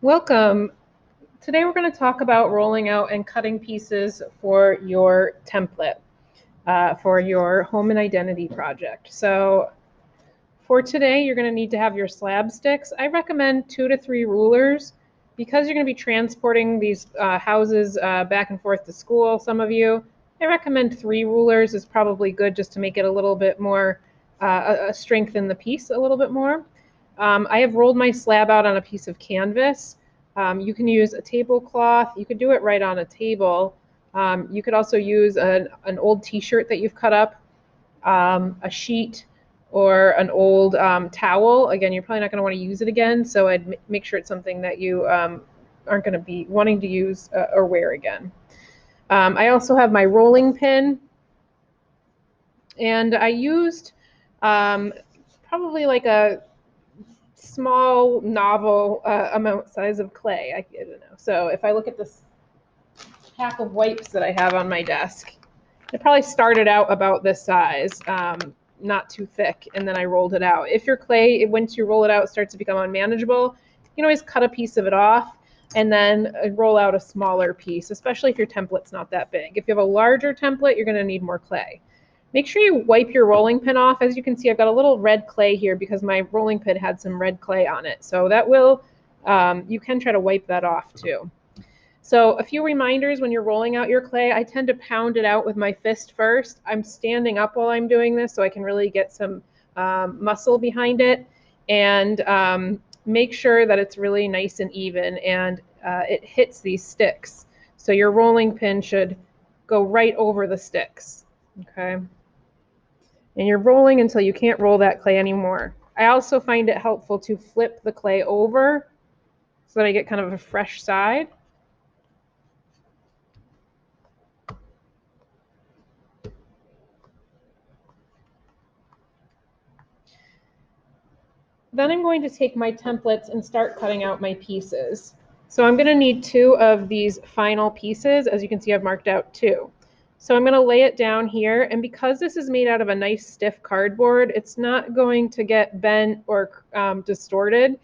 Welcome. Today we're going to talk about rolling out and cutting pieces for your template for your home and identity project. So for today, you're going to need to have your slab sticks. I recommend 2 to 3 rulers because you're going to be transporting these houses back and forth to school, some of you. I recommend 3 rulers is probably good just to make it a little bit more, strengthen the piece a little bit more. I have rolled my slab out on a piece of canvas. You can use a tablecloth. You could do it right on a table. You could also use an old t-shirt that you've cut up, a sheet, or an old towel. Again, you're probably not going to want to use it again, so I'd make sure it's something that you aren't going to be wanting to use or wear again. I also have my rolling pin, and I used probably like a small novel amount size of clay. I don't know. So if I look at this pack of wipes that I have on my desk, it probably started out about this size, not too thick, and then I rolled it out. If your clay, once you roll it out, starts to become unmanageable, you can always cut a piece of it off and then roll out a smaller piece, especially if your template's not that big. If you have a larger template, you're going to need more clay. Make sure you wipe your rolling pin off. As you can see, I've got a little red clay here because my rolling pin had some red clay on it. So that will, you can try to wipe that off too. So a few reminders when you're rolling out your clay. I tend to pound it out with my fist first. I'm standing up while I'm doing this so I can really get some muscle behind it, and make sure that it's really nice and even and it hits these sticks. So your rolling pin should go right over the sticks, okay? And you're rolling until you can't roll that clay anymore. I also find it helpful to flip the clay over so that I get kind of a fresh side. Then I'm going to take my templates and start cutting out my pieces. So I'm going to need 2 of these final pieces. As you can see, I've marked out 2. So I'm going to lay it down here, and because this is made out of a nice stiff cardboard, it's not going to get bent or distorted.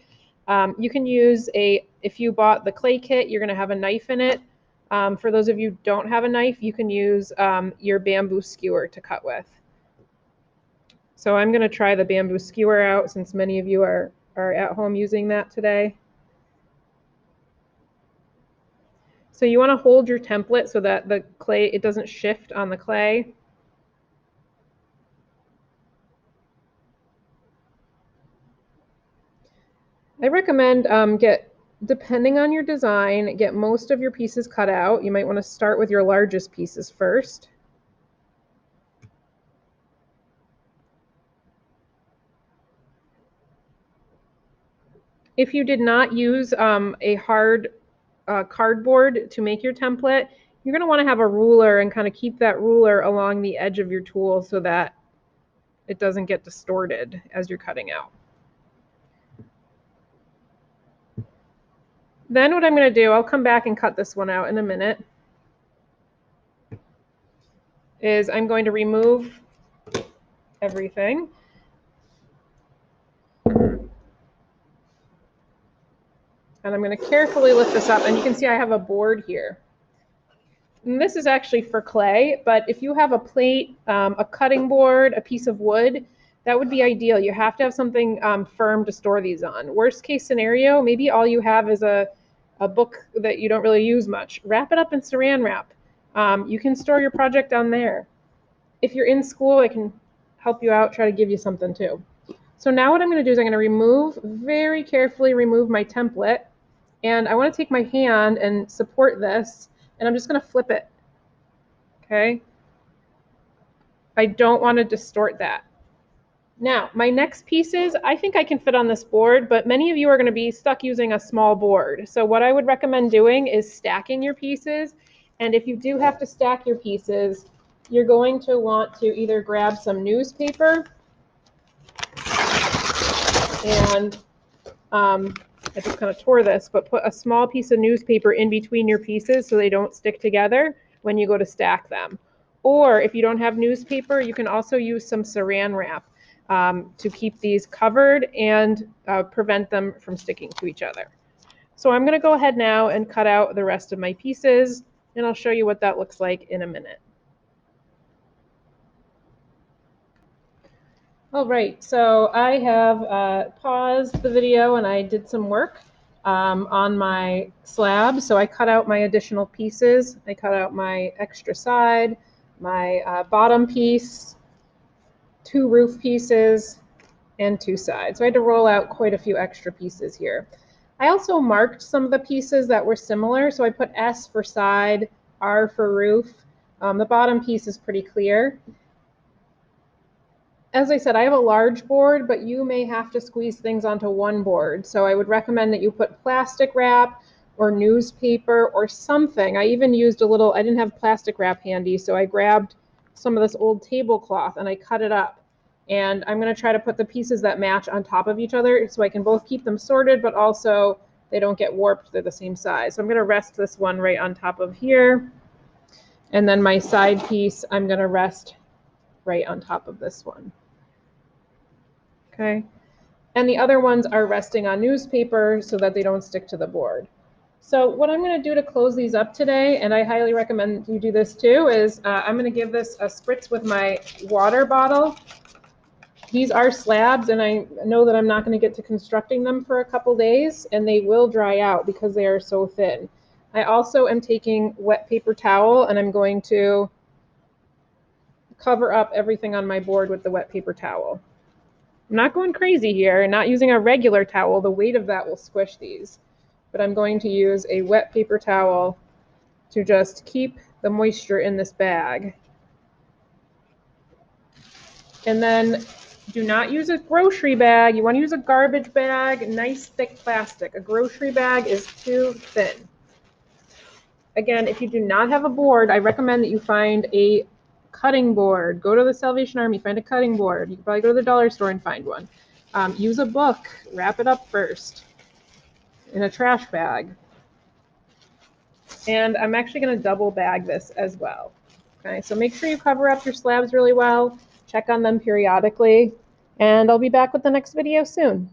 You can use if you bought the clay kit, you're going to have a knife in it. For those of you who don't have a knife, you can use your bamboo skewer to cut with. So I'm going to try the bamboo skewer out since many of you are at home using that today. So you want to hold your template so that the clay, it doesn't shift on the clay. I recommend depending on your design, get most of your pieces cut out. You might want to start with your largest pieces first. If you did not use a hard cardboard to make your template, you're going to want to have a ruler and kind of keep that ruler along the edge of your tool so that it doesn't get distorted as you're cutting out. Then what I'm going to do, I'll come back and cut this one out in a minute, is I'm going to remove everything. And I'm going to carefully lift this up, and you can see I have a board here. And this is actually for clay, but if you have a plate, a cutting board, a piece of wood, that would be ideal. You have to have something firm to store these on. Worst case scenario, maybe all you have is a book that you don't really use much. Wrap it up in saran wrap. You can store your project on there. If you're in school, I can help you out, try to give you something too. So now what I'm going to do is I'm going to very carefully remove my template, and I want to take my hand and support this, and I'm just going to flip it, okay? I don't want to distort that. Now, my next pieces, I think I can fit on this board, but many of you are going to be stuck using a small board. So what I would recommend doing is stacking your pieces, and if you do have to stack your pieces, you're going to want to either grab some newspaper, and I just kind of tore this, but put a small piece of newspaper in between your pieces so they don't stick together when you go to stack them. Or if you don't have newspaper, you can also use some saran wrap to keep these covered and prevent them from sticking to each other. So I'm going to go ahead now and cut out the rest of my pieces, and I'll show you what that looks like in a minute. All right, so I have paused the video and I did some work on my slab. So I cut out my additional pieces. I cut out my extra side, my bottom piece, 2 roof pieces, and 2 sides. So I had to roll out quite a few extra pieces here. I also marked some of the pieces that were similar. So I put S for side, R for roof. The bottom piece is pretty clear. As I said, I have a large board, but you may have to squeeze things onto one board. So I would recommend that you put plastic wrap or newspaper or something. I even used a little, I didn't have plastic wrap handy, so I grabbed some of this old tablecloth and I cut it up. And I'm going to try to put the pieces that match on top of each other so I can both keep them sorted, but also they don't get warped. They're the same size. So I'm going to rest this one right on top of here. And then my side piece, I'm going to rest right on top of this one. Okay. And the other ones are resting on newspaper so that they don't stick to the board. So what I'm going to do to close these up today, and I highly recommend you do this too, is I'm going to give this a spritz with my water bottle. These are slabs, and I know that I'm not going to get to constructing them for a couple days, and they will dry out because they are so thin. I also am taking wet paper towel, and I'm going to cover up everything on my board with the wet paper towel. I'm not going crazy here and not using a regular towel. The weight of that will squish these. But I'm going to use a wet paper towel to just keep the moisture in this bag. And then do not use a grocery bag. You want to use a garbage bag, nice thick plastic. A grocery bag is too thin. Again, if you do not have a board, I recommend that you find a cutting board. Go to the Salvation Army, find a cutting board. You can probably go to the dollar store and find one. Use a book, wrap it up first in a trash bag. And I'm actually going to double bag this as well. Okay, so make sure you cover up your slabs really well, check on them periodically, and I'll be back with the next video soon.